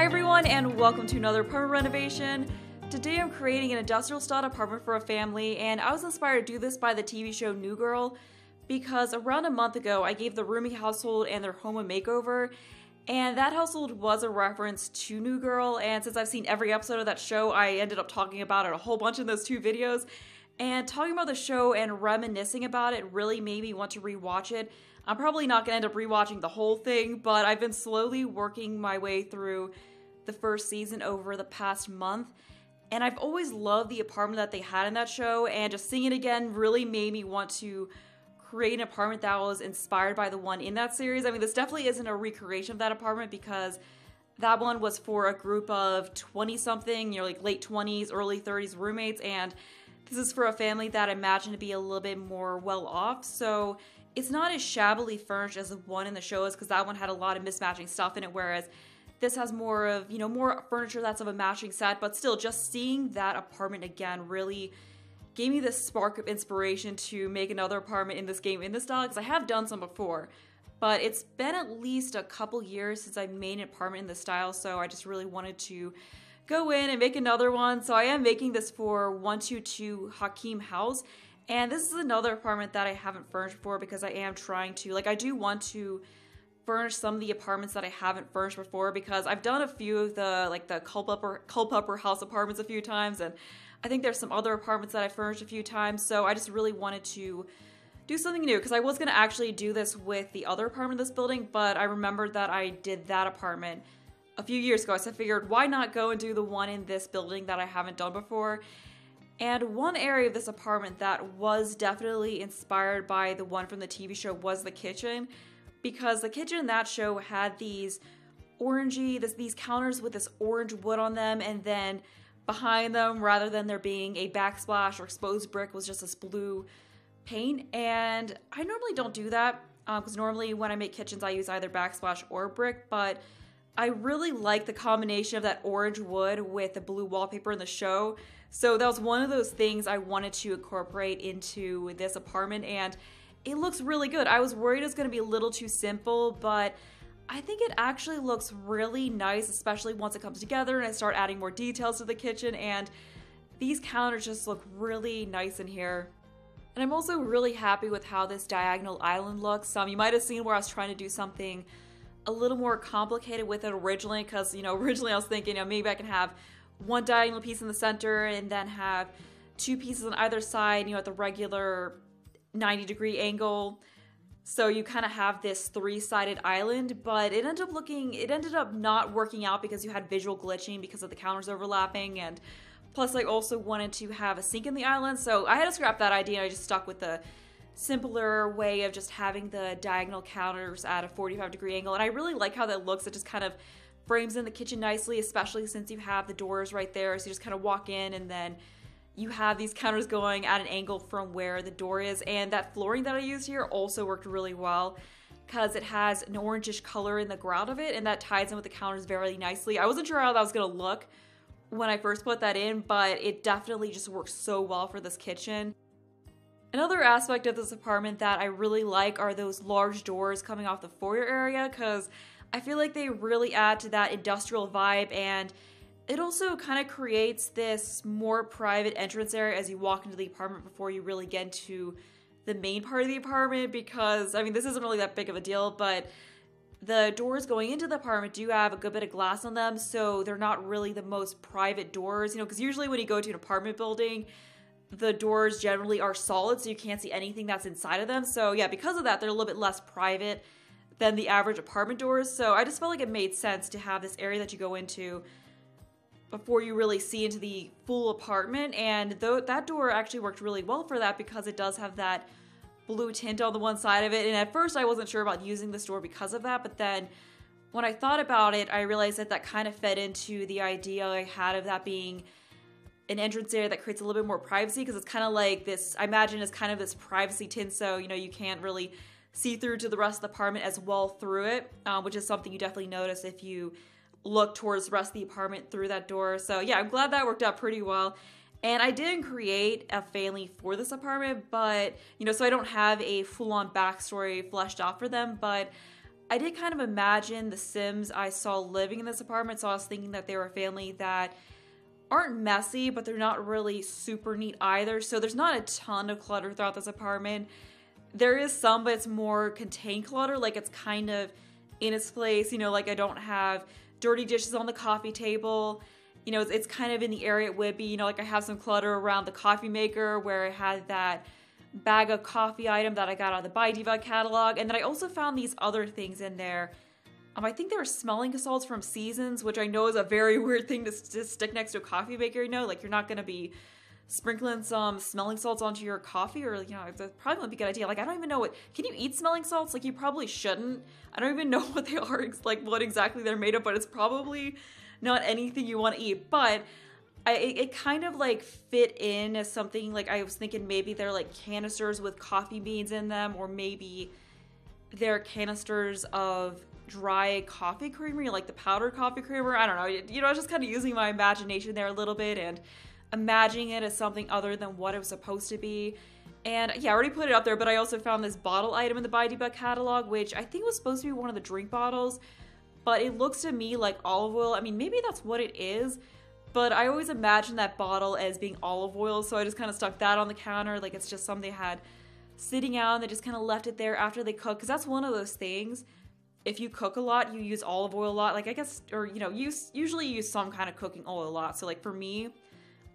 Hi everyone, and welcome to another apartment renovation. Today I'm creating an industrial style apartment for a family, and I was inspired to do this by the TV show New Girl because around a month ago I gave the roomie household and their home a makeover, and that household was a reference to New Girl, and since I've seen every episode of that show, I ended up talking about it a whole bunch in those two videos. And talking about the show and reminiscing about it really made me want to rewatch it. I'm probably not going to end up rewatching the whole thing, but I've been slowly working my way through the first season over the past month. And I've always loved the apartment that they had in that show, and just seeing it again really made me want to create an apartment that was inspired by the one in that series. I mean, this definitely isn't a recreation of that apartment because that one was for a group of 20-something, like late 20s, early 30s roommates, and this is for a family that I imagine to be a little bit more well-off, so it's not as shabbily furnished as the one in the show is because that one had a lot of mismatching stuff in it, whereas this has more of, more furniture that's of a matching set, but still, just seeing that apartment again really gave me this spark of inspiration to make another apartment in this game in this style, because I have done some before, but it's been at least a couple years since I made an apartment in this style, so I just really wanted to go in and make another one. So I am making this for 122 Hakim House, and this is another apartment that I haven't furnished before because I am trying to, I do want to furnish some of the apartments that I haven't furnished before, because I've done a few of the the Culpeper house apartments a few times, and I think there's some other apartments that I furnished a few times, so I just really wanted to do something new, because I was going to actually do this with the other apartment in this building, but I remembered that I did that apartment a few years ago, so I figured why not go and do the one in this building that I haven't done before. And one area of this apartment that was definitely inspired by the one from the TV show was the kitchen, because the kitchen in that show had these these counters with this orange wood on them, and then behind them, rather than there being a backsplash or exposed brick, was just this blue paint. And I normally don't do that because normally when I make kitchens I use either backsplash or brick, but I really like the combination of that orange wood with the blue wallpaper in the show. So that was one of those things I wanted to incorporate into this apartment, and it looks really good. I was worried it was going to be a little too simple, but I think it actually looks really nice, especially once it comes together and I start adding more details to the kitchen, and these counters just look really nice in here. And I'm also really happy with how this diagonal island looks. You might have seen where I was trying to do something a little more complicated with it originally, because originally I was thinking maybe I can have one diagonal piece in the center and then have two pieces on either side at the regular 90-degree angle, so you kind of have this three-sided island. But it ended up not working out because you had visual glitching because of the counters overlapping, and plus I also wanted to have a sink in the island, so I had to scrap that idea and I just stuck with the simpler way of just having the diagonal counters at a 45-degree angle. And I really like how that looks. It just kind of frames in the kitchen nicely, especially since you have the doors right there, so you just kind of walk in and then you have these counters going at an angle from where the door is. And that flooring that I used here also worked really well because it has an orangish color in the ground of it, and that ties in with the counters very nicely. I wasn't sure how that was going to look when I first put that in, but it definitely just works so well for this kitchen. Another aspect of this apartment that I really like are those large doors coming off the foyer area, because I feel like they really add to that industrial vibe, and it also kind of creates this more private entrance area as you walk into the apartment before you really get into the main part of the apartment. Because, this isn't really that big of a deal, but the doors going into the apartment do have a good bit of glass on them, so they're not really the most private doors, because usually when you go to an apartment building, the doors generally are solid, so you can't see anything that's inside of them. So yeah, because of that, they're a little bit less private than the average apartment doors. So I just felt like it made sense to have this area that you go into before you really see into the full apartment. And that door actually worked really well for that, because it does have that blue tint on the one side of it. And at first I wasn't sure about using this door because of that, but then when I thought about it, I realized that kind of fed into the idea I had of that being an entrance area that creates a little bit more privacy, because it's kind of like this, I imagine, is kind of this privacy tint, so you can't really see through to the rest of the apartment as well through it, which is something you definitely notice if you look towards the rest of the apartment through that door. So yeah, I'm glad that worked out pretty well. And I didn't create a family for this apartment, but so I don't have a full-on backstory fleshed out for them, but I did kind of imagine the Sims I saw living in this apartment, so I was thinking that they were a family that aren't messy, but they're not really super neat either. So there's not a ton of clutter throughout this apartment. There is some, but it's more contained clutter, like it's kind of in its place, you know, like I don't have dirty dishes on the coffee table. You know, it's kind of in the area it would be, you know, like I have some clutter around the coffee maker where I had that bag of coffee item that I got out of the By Diva catalog. And then I also found these other things in there. I think they were smelling salts from Seasons, which I know is a very weird thing to stick next to a coffee maker, you know, like you're not going to be sprinkling some smelling salts onto your coffee, or, you know, that probably wouldn't be a good idea. Like, I don't even know can you eat smelling salts? Like, you probably shouldn't. I don't even know what they are, like what exactly they're made of, but it's probably not anything you want to eat. But it kind of like fit in as something, like I was thinking maybe they're like canisters with coffee beans in them, or maybe they're canisters of dry coffee creamery, like the powdered coffee creamer. I don't know. You know, I was just kind of using my imagination there a little bit and imagining it as something other than what it was supposed to be. And yeah, I already put it up there, but I also found this bottle item in the By Diva catalog, which I think was supposed to be one of the drink bottles, but it looks to me like olive oil. I mean, maybe that's what it is, but I always imagined that bottle as being olive oil, so I just kind of stuck that on the counter, like it's just something they had sitting out and they just kind of left it there after they cook, because that's one of those things. If you cook a lot, you use olive oil a lot, like I guess, or you know, usually use some kind of cooking oil a lot. So like for me,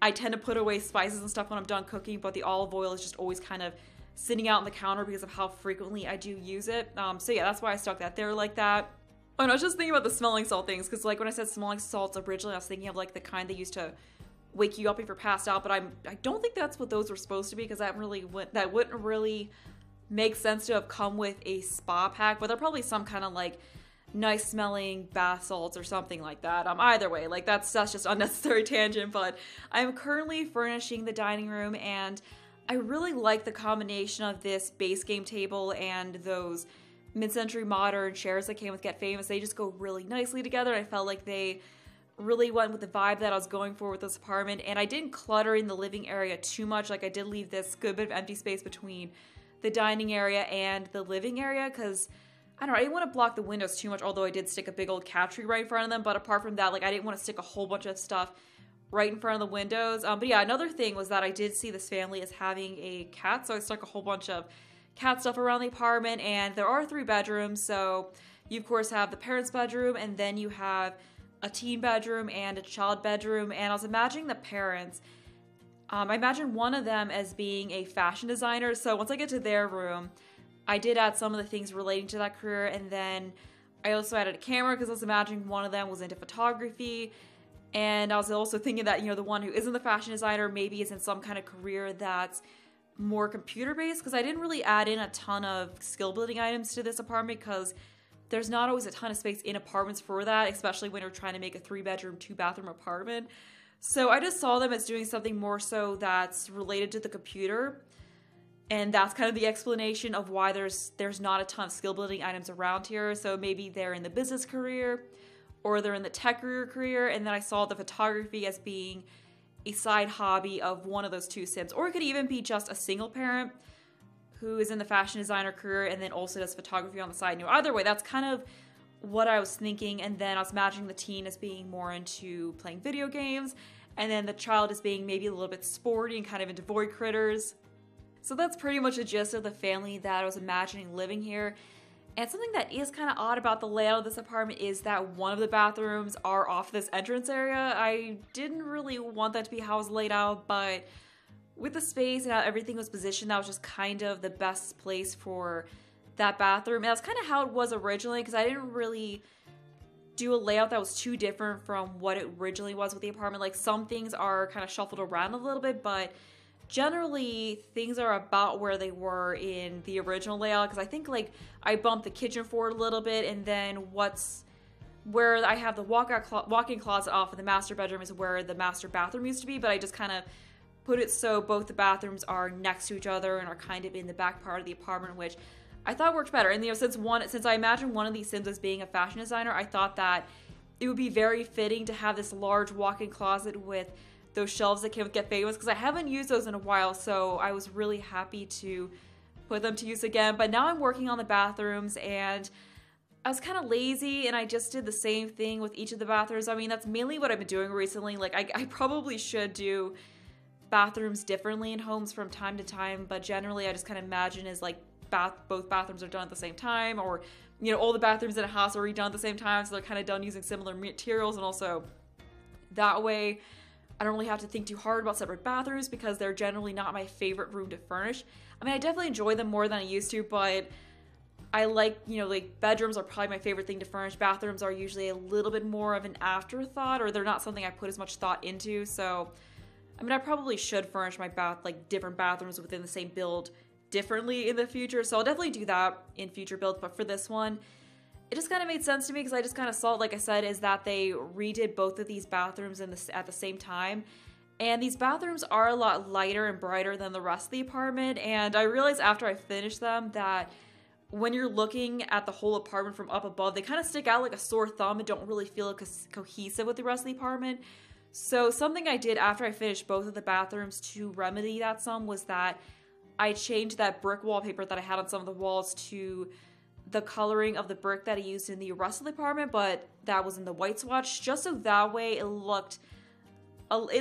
I tend to put away spices and stuff when I'm done cooking, but the olive oil is just always kind of sitting out on the counter because of how frequently I do use it. So yeah, that's why I stuck that there like that. Oh, and I was just thinking about the smelling salt things, because like when I said smelling salts originally, I was thinking of like the kind they used to wake you up if you're passed out, but I don't think that's what those were supposed to be, because that wouldn't really make sense to have come with a spa pack, but they're probably some kind of like nice smelling bath salts or something like that. Either way, like that's just unnecessary tangent, but I'm currently furnishing the dining room, and I really like the combination of this base game table and those mid-century modern chairs that came with Get Famous. They just go really nicely together. I felt like they really went with the vibe that I was going for with this apartment, and I didn't clutter in the living area too much. Like I did leave this good bit of empty space between the dining area and the living area, because I don't know, I didn't want to block the windows too much, although I did stick a big old cat tree right in front of them. But apart from that, like I didn't want to stick a whole bunch of stuff right in front of the windows. But yeah, another thing was that I did see this family as having a cat, so I stuck a whole bunch of cat stuff around the apartment. And there are 3 bedrooms, so you of course have the parents' bedroom, and then you have a teen bedroom and a child bedroom. And I was imagining the parents, I imagine one of them as being a fashion designer. So once I get to their room, I did add some of the things relating to that career, and then I also added a camera because I was imagining one of them was into photography. And I was also thinking that, you know, the one who isn't the fashion designer maybe is in some kind of career that's more computer-based, because I didn't really add in a ton of skill-building items to this apartment, because there's not always a ton of space in apartments for that, especially when you're trying to make a 3-bedroom, 2-bathroom apartment. So I just saw them as doing something more so that's related to the computer. And that's kind of the explanation of why there's not a ton of skill building items around here. So maybe they're in the business career, or they're in the tech career. And then I saw the photography as being a side hobby of one of those 2 Sims. Or it could even be just a single parent who is in the fashion designer career and then also does photography on the side. You know, either way, that's kind of what I was thinking. And then I was imagining the teen as being more into playing video games, and then the child as being maybe a little bit sporty and kind of into void critters. So that's pretty much the gist of the family that I was imagining living here. And something that is kind of odd about the layout of this apartment is that one of the bathrooms are off this entrance area. I didn't really want that to be how it was laid out, but with the space and how everything was positioned, that was just kind of the best place for that bathroom. And that's kind of how it was originally, because I didn't really do a layout that was too different from what it originally was with the apartment. Like some things are kind of shuffled around a little bit, but generally things are about where they were in the original layout, because I think like I bumped the kitchen forward a little bit, and then where I have the walk-in closet off of the master bedroom is where the master bathroom used to be, but I just kind of put it so both the bathrooms are next to each other and are kind of in the back part of the apartment, which I thought worked better. And you know, since I imagine one of these Sims as being a fashion designer, I thought that it would be very fitting to have this large walk-in closet with those shelves that came with Get Famous, because I haven't used those in a while, so I was really happy to put them to use again. But now I'm working on the bathrooms, and I was kind of lazy and I just did the same thing with each of the bathrooms. I mean, that's mainly what I've been doing recently. Like, I probably should do bathrooms differently in homes from time to time, but generally I just kind of imagine is like both bathrooms are done at the same time, or, you know, all the bathrooms in a house are redone at the same time, so they're kind of done using similar materials, and also that way I don't really have to think too hard about separate bathrooms because they're generally not my favorite room to furnish. I mean, I definitely enjoy them more than I used to, but I like, you know, like bedrooms are probably my favorite thing to furnish. Bathrooms are usually a little bit more of an afterthought, or they're not something I put as much thought into. So, I mean, I probably should furnish my different bathrooms within the same build differently in the future. So I'll definitely do that in future builds. But for this one, it just kind of made sense to me because I just kind of saw, like I said, is that they redid both of these bathrooms at the same time. And these bathrooms are a lot lighter and brighter than the rest of the apartment. And I realized after I finished them that when you're looking at the whole apartment from up above, they kind of stick out like a sore thumb and don't really feel cohesive with the rest of the apartment. So something I did after I finished both of the bathrooms to remedy that some was that I changed that brick wallpaper that I had on some of the walls to the coloring of the brick that I used in the rest of the apartment, but that was in the white swatch, just so that way it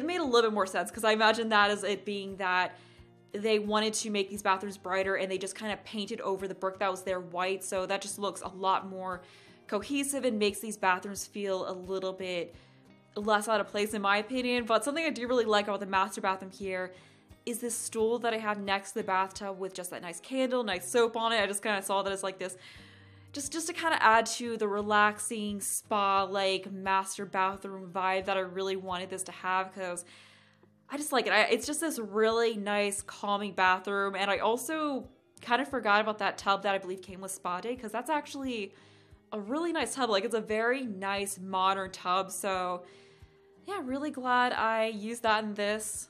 made a little bit more sense, because I imagine that as it being that they wanted to make these bathrooms brighter and they just kind of painted over the brick that was there white, so that just looks a lot more cohesive and makes these bathrooms feel a little bit less out of place in my opinion. But something I do really like about the master bathroom here is this stool that I have next to the bathtub with just that nice candle, nice soap on it. I just kind of saw that as like this, just to kind of add to the relaxing spa like master bathroom vibe that I really wanted this to have, because I just like it. It's just this really nice calming bathroom. And I also kind of forgot about that tub that I believe came with Spa Day, because that's actually a really nice tub. Like, it's a very nice modern tub. So yeah, really glad I used that in this.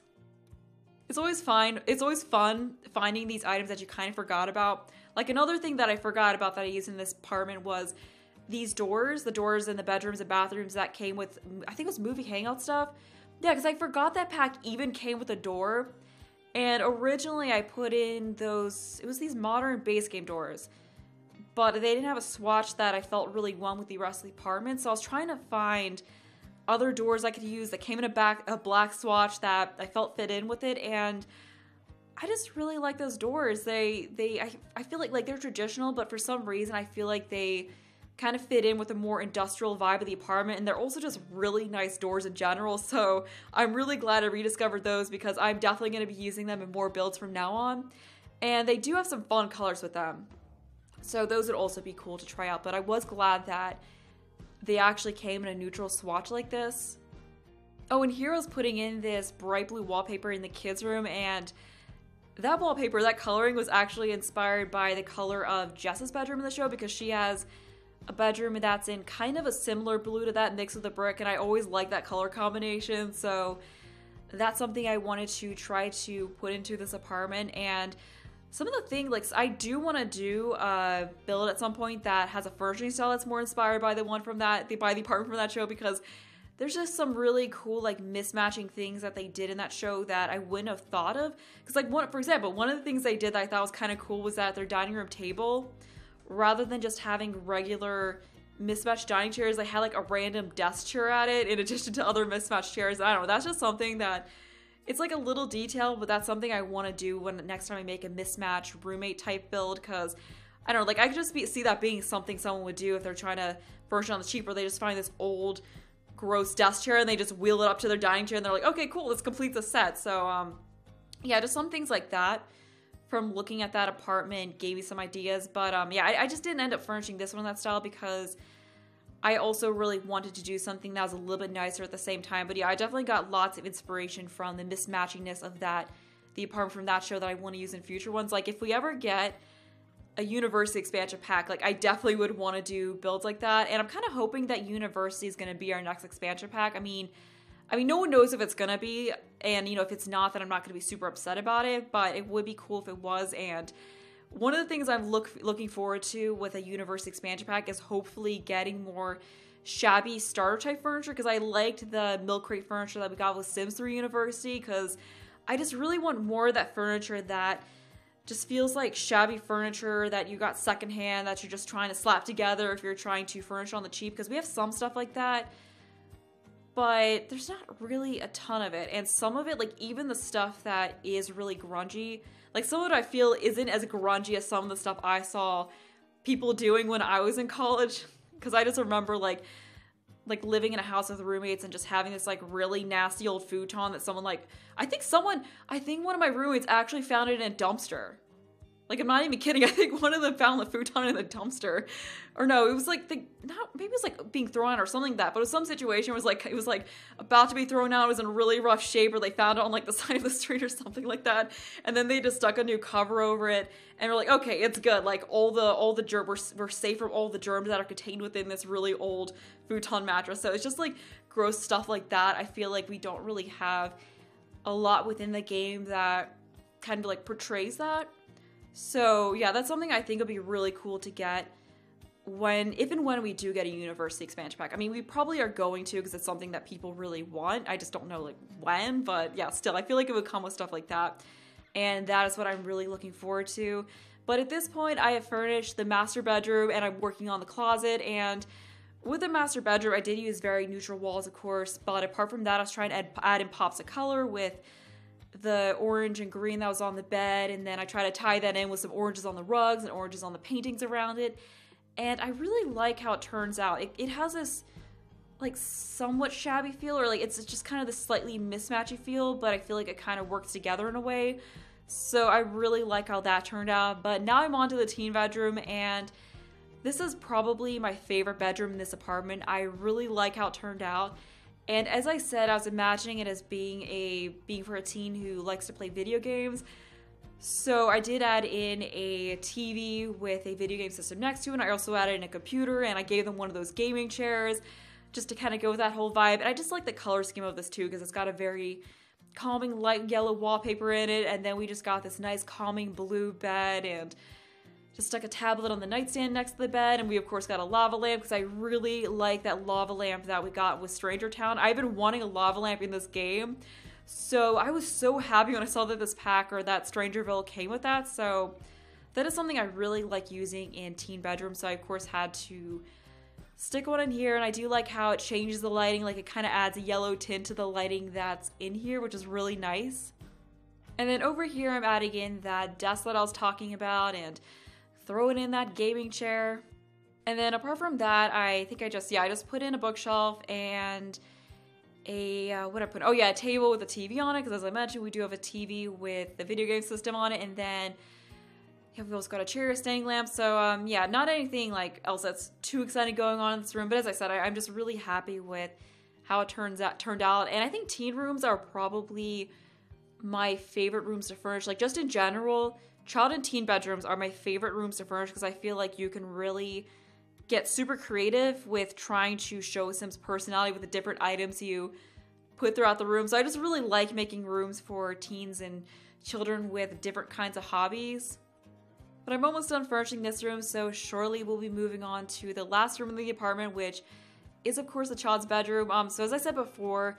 It's always fun finding these items that you kind of forgot about. Like, another thing that I forgot about that I used in this apartment was these doors, the doors in the bedrooms and bathrooms that came with, I think it was movie hangout stuff. Yeah, because I forgot that pack even came with a door. And originally I put in those, it was these modern base game doors, but they didn't have a swatch that I felt really went with the rest of the apartment. So I was trying to find other doors I could use that came in a black swatch that I felt fit in with it, and I just really like those doors. I feel like they're traditional, but for some reason I feel like they kind of fit in with a more industrial vibe of the apartment, and they're also just really nice doors in general. So I'm really glad I rediscovered those, because I'm definitely going to be using them in more builds from now on, and they do have some fun colors with them. So those would also be cool to try out, but I was glad that they actually came in a neutral swatch like this. Oh, and here I was putting in this bright blue wallpaper in the kids' room, and that wallpaper, that coloring was actually inspired by the color of Jess's bedroom in the show, because she has a bedroom that's in kind of a similar blue to that mixed with the brick, and I always like that color combination. So that's something I wanted to try to put into this apartment. And some of the things, like, I do want to do a build at some point that has a furnishing style that's more inspired by the apartment from that show, because there's just some really cool, like, mismatching things that they did in that show that I wouldn't have thought of. Because, like, for example, one of the things they did that I thought was kind of cool was that their dining room table, rather than just having regular mismatched dining chairs, they had, like, a random desk chair at it in addition to other mismatched chairs. I don't know, that's just something that, it's like a little detail, but that's something I want to do next time I make a mismatch roommate type build, because I don't know, like, I could just see that being something someone would do if they're trying to furnish on the cheap, or they just find this old gross desk chair and they just wheel it up to their dining chair and they're like, okay, cool, let's complete the set. So yeah, just some things like that from looking at that apartment gave me some ideas. But yeah, I just didn't end up furnishing this one in that style, because I also really wanted to do something that was a little bit nicer at the same time. But yeah, I definitely got lots of inspiration from the mismatchingness of the apartment from that show that I want to use in future ones. Like, if we ever get a university expansion pack, like, I definitely would want to do builds like that. And I'm kind of hoping that university is going to be our next expansion pack. I mean, no one knows if it's going to be, and, you know, if it's not, then I'm not going to be super upset about it, but it would be cool if it was. And one of the things I'm looking forward to with a university expansion pack is hopefully getting more shabby starter type furniture, because I liked the milk crate furniture that we got with Sims 3 University, because I just really want more of that furniture that just feels like shabby furniture that you got secondhand that you're just trying to slap together if you're trying to furnish on the cheap, because we have some stuff like that, but there's not really a ton of it. And some of it, like even the stuff that is really grungy, like some of it I feel isn't as grungy as some of the stuff I saw people doing when I was in college. Because I just remember like living in a house with roommates and just having this like really nasty old futon that someone like, I think one of my roommates actually found it in a dumpster. Like, I'm not even kidding. I think one of them found the futon in the dumpster. Or no, it was like, maybe it was like being thrown out or something like that. But it was some situation where it was like about to be thrown out. It was in really rough shape, or they found it on like the side of the street or something like that. And then they just stuck a new cover over it. And we're like, okay, it's good. Like all the germs, we're safe from all the germs that are contained within this really old futon mattress. So it's just like gross stuff like that. I feel like we don't really have a lot within the game that kind of like portrays that. So yeah, that's something I think would be really cool to get if and when we do get a university expansion pack. I mean, we probably are going to, because it's something that people really want. I just don't know like when, but yeah, still, I feel like it would come with stuff like that. And that is what I'm really looking forward to. But at this point, I have furnished the master bedroom and I'm working on the closet. And with the master bedroom, I did use very neutral walls, of course. But apart from that, I was trying to add in pops of color with the orange and green that was on the bed, and then I try to tie that in with some oranges on the rugs and oranges on the paintings around it. And I really like how it turns out. It has this like somewhat shabby feel, or like it's just kind of this slightly mismatchy feel, but I feel like it kind of works together in a way. So I really like how that turned out. But now I'm on to the teen bedroom, and this is probably my favorite bedroom in this apartment. I really like how it turned out. And as I said, I was imagining it as being for a teen who likes to play video games. So I did add in a TV with a video game system next to it, and I also added in a computer, and I gave them one of those gaming chairs just to kind of go with that whole vibe. And I just like the color scheme of this too, because it's got a very calming light yellow wallpaper in it, and then we just got this nice calming blue bed, and just stuck a tablet on the nightstand next to the bed, and we of course got a lava lamp because I really like that lava lamp that we got with Stranger Town. I've been wanting a lava lamp in this game, so I was so happy when I saw that this pack, or that Strangerville, came with that. So that is something I really like using in teen bedrooms, so I of course had to stick one in here. And I do like how it changes the lighting, like it kind of adds a yellow tint to the lighting that's in here, which is really nice. And then over here I'm adding in that desk that I was talking about, and throwing in that gaming chair. And then apart from that, I think I just put in a bookshelf and a table with a TV on it, because as I mentioned, we do have a TV with the video game system on it. And then we've also got a chair, a standing lamp. So yeah, not anything like else that's too exciting going on in this room. But as I said, I'm just really happy with how it turned out. And I think teen rooms are probably my favorite rooms to furnish. Like just in general, child and teen bedrooms are my favorite rooms to furnish, because I feel like you can really get super creative with trying to show Sims personality with the different items you put throughout the room. So I just really like making rooms for teens and children with different kinds of hobbies. But I'm almost done furnishing this room, so shortly we'll be moving on to the last room in the apartment, which is of course the child's bedroom. So as I said before,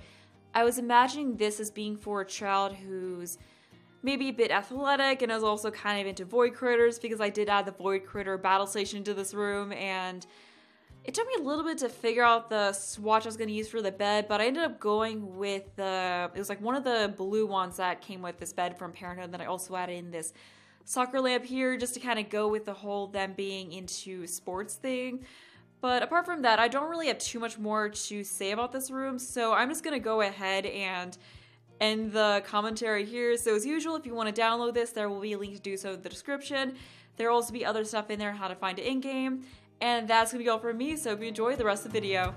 I was imagining this as being for a child who's maybe a bit athletic and is also kind of into void critters, because I did add the void critter battle station into this room, and it took me a little bit to figure out the swatch I was going to use for the bed, but I ended up going with it was like one of the blue ones that came with this bed from Parenthood. Then I also added in this soccer lamp here just to kind of go with the whole them being into sports thing. But apart from that, I don't really have too much more to say about this room, so I'm just going to go ahead and end the commentary here. So as usual, if you want to download this, there will be a link to do so in the description. There will also be other stuff in there, how to find it in-game. And that's going to be all from me, so hope you enjoy the rest of the video.